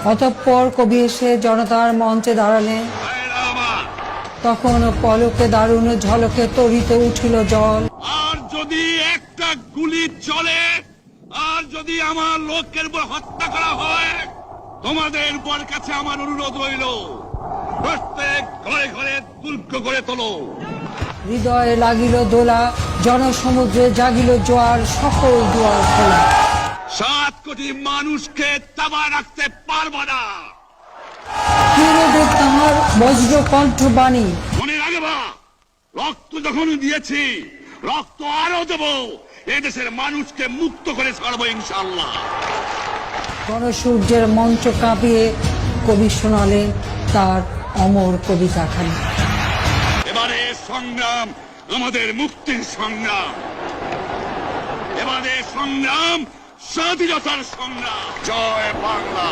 অতঃপর কবি এসে জনতার মঞ্চে দাঁড়ালেন। তখন পলকে দারুণ ঝলকে তরিতে উঠিল জল। আর যদি একটা গুলি চলে, আর যদি আমার লোকের উপর হত্যা করা হয়, তোমাদের বর কাছে আমার অনুরোধ রইল, প্রত্যেক ঘরে ঘরে দুর্গ করে তোলো। হৃদয়ে লাগিল দোলা, জনসমুদ্রে জাগিল জোয়ার, সকল দুয়ার খোলা। 7 কোটি মানুষকে তাবা রাখতে পারবো না। কিরোদে তাহার বজ্র কণ্ঠবাণী। মনে রাখবা, রক্ত যখন দিয়েছি, রক্ত আরো দেব। এদেশের মানুষকে মুক্ত করে ছাড়বো ইনশাআল্লাহ। গণসূর্যের মঞ্চ কাঁপিয়ে কবি শোনালেন তার অমর কবিতাখানি। এবারে সংগ্রাম আমাদের মুক্তির সংগ্রাম, এবারে সংগ্রাম স্বাধীনতার সংগ্রাম। জয় বাংলা।